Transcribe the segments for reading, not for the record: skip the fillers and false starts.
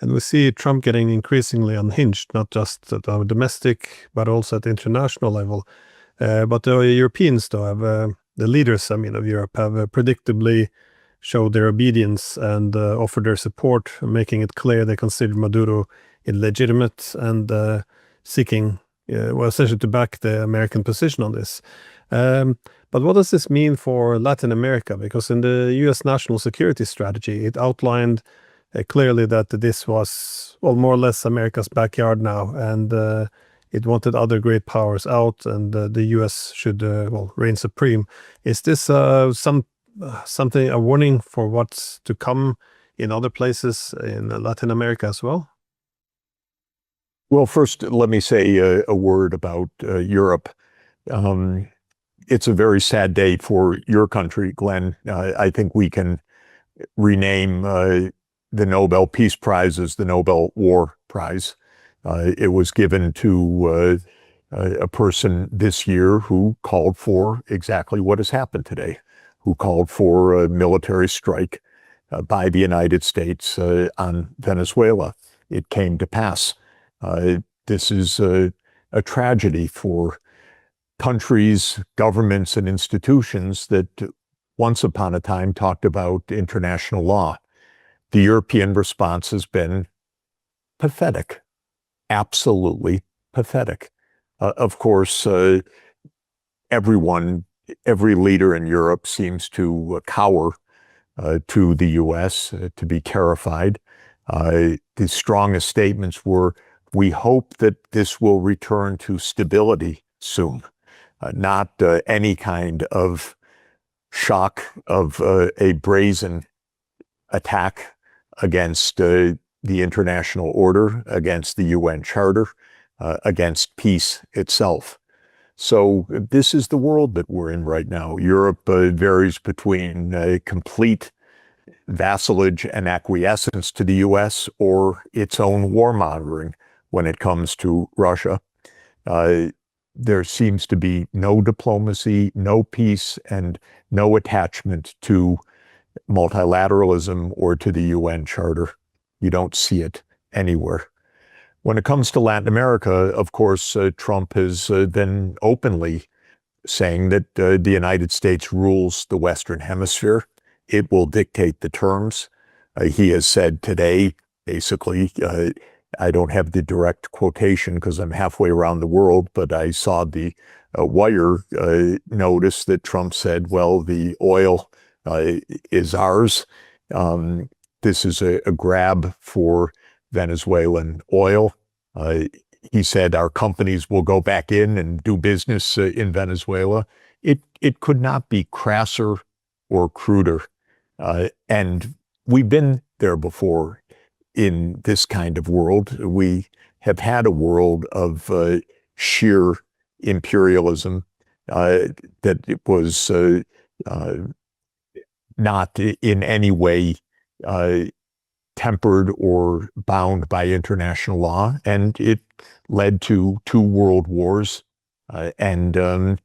And we see Trump getting increasingly unhinged, not just at our domestic, but also at the international level. But the Europeans, though, have the leaders, of Europe, have predictably showed their obedience and offered their support, making it clear they consider Maduro illegitimate and seeking, essentially to back the American position on this. But what does this mean for Latin America? Because in the U.S. national security strategy, it outlined clearly that this was, well, more or less America's backyard now, and it wanted other great powers out, and the U.S. should, reign supreme. Is this something, a warning for what's to come in other places in Latin America as well? Well, first, let me say a word about Europe. It's a very sad day for your country, Glenn. I think we can rename the Nobel Peace Prize as the Nobel War Prize. It was given to a person this year who called for exactly what has happened today, who called for a military strike by the United States on Venezuela. It came to pass. This is a tragedy for countries, governments, and institutions that once upon a time talked about international law. The European response has been pathetic, absolutely pathetic. Of course, every leader in Europe seems to cower to the U.S., to be terrified. The strongest statements were, we hope that this will return to stability soon, not any kind of shock of a brazen attack against the international order, against the UN Charter, against peace itself. So this is the world that we're in right now. Europe varies between complete vassalage and acquiescence to the U.S. or its own war monitoring when it comes to Russia. There seems to be no diplomacy, no peace, and no attachment to multilateralism or to the UN Charter. You don't see it anywhere. When it comes to Latin America, of course, Trump has been openly saying that the United States rules the Western Hemisphere. It will dictate the terms. He has said today, basically, I don't have the direct quotation because I'm halfway around the world, but I saw the wire notice that Trump said, well, the oil is ours. This is a grab for Venezuelan oil. He said our companies will go back in and do business in Venezuela. It could not be crasser or cruder. And we've been there before in this kind of world. We have had a world of sheer imperialism that it was not in any way tempered or bound by international law, and it led to 2 world wars and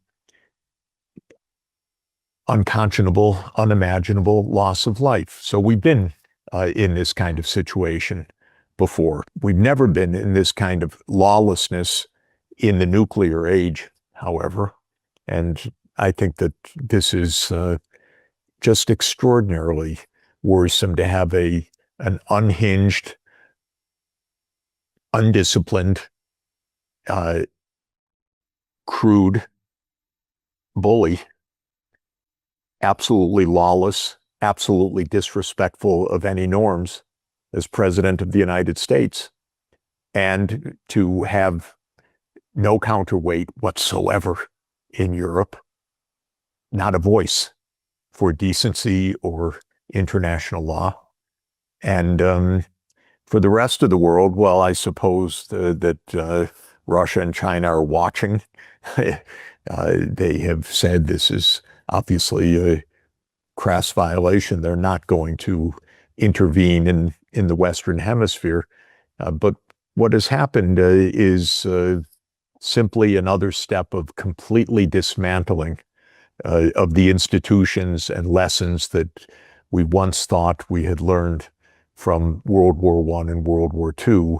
unconscionable, unimaginable loss of life. So we've been in this kind of situation before. We've never been in this kind of lawlessness in the nuclear age, however, and I think that this is just extraordinarily worrisome to have an unhinged, undisciplined, crude bully, absolutely lawless, absolutely disrespectful of any norms as President of the United States, and to have no counterweight whatsoever in Europe, not a voice for decency or international law. And for the rest of the world, well, I suppose that Russia and China are watching. They have said this is obviously a crass violation. They're not going to intervene in the Western Hemisphere. But what has happened is simply another step of completely dismantling of the institutions and lessons that we once thought we had learned from World War I and World War II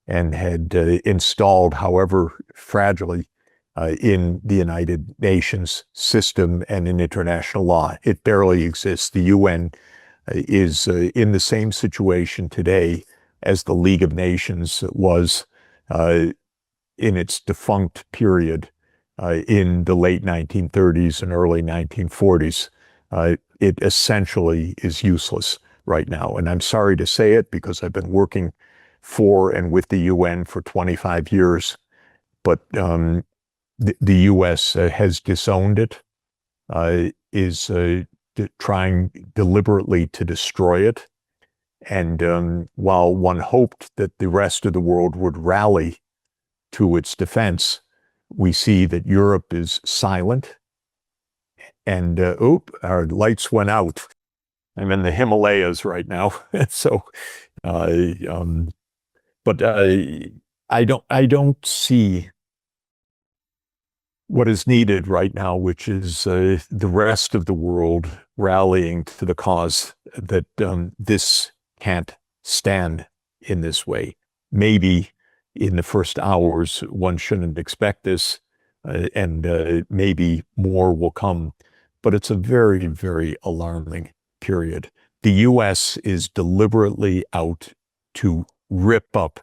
and had installed, however fragilely, in the United Nations system and in international law. It barely exists. The UN is in the same situation today as the League of Nations was in its defunct period in the late 1930s and early 1940s. It essentially is useless right now. And I'm sorry to say it because I've been working for and with the UN for 25 years, but the U.S. has disowned it, is trying deliberately to destroy it. And while one hoped that the rest of the world would rally to its defense, we see that Europe is silent. And, our lights went out. I'm in the Himalayas right now. So, but I don't see what is needed right now, which is the rest of the world rallying to the cause that this can't stand in this way. Maybe in the first hours, one shouldn't expect this, and maybe more will come. But it's a very, very alarming period. The U.S. is deliberately out to rip up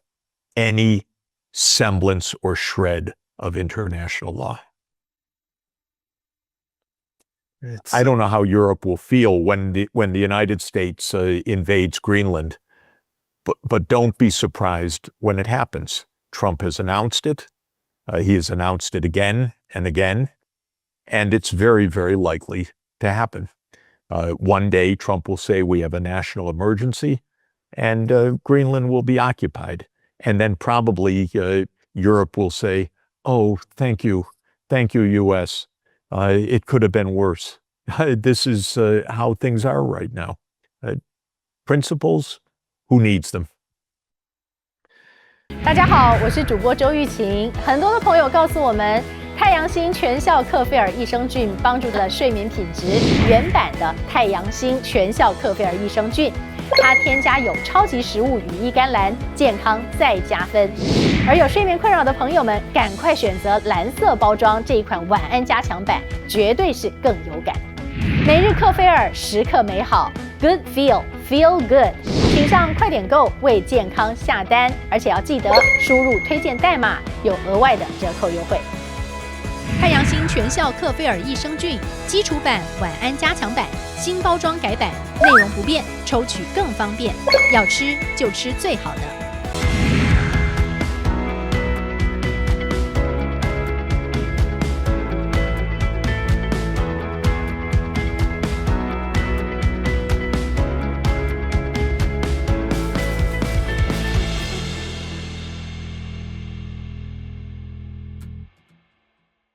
any semblance or shred of international law. I don't know how Europe will feel when the United States invades Greenland, but don't be surprised when it happens. Trump has announced it. He has announced it again and again, and it's very, very likely to happen. One day, Trump will say we have a national emergency, and Greenland will be occupied. And then probably Europe will say, oh, thank you, U.S., it could have been worse. This is how things are right now. Principles, who needs them? 大家好，我是主播周玉琴。很多的朋友告诉我们，太阳星全效克菲尔益生菌帮助了睡眠品质。原版的太阳星全效克菲尔益生菌，它添加有超级食物羽衣甘蓝，健康再加分。而有睡眠困扰的朋友们，赶快选择蓝色包装这一款晚安加强版，绝对是更有感。每日克菲尔，时刻美好 ，Good Feel Good， 请上快点购为健康下单，而且要记得输入推荐代码，有额外的折扣优惠。太阳星全效克菲尔益生菌基础版、晚安加强版，新包装改版，内容不变，抽取更方便。要吃就吃最好的。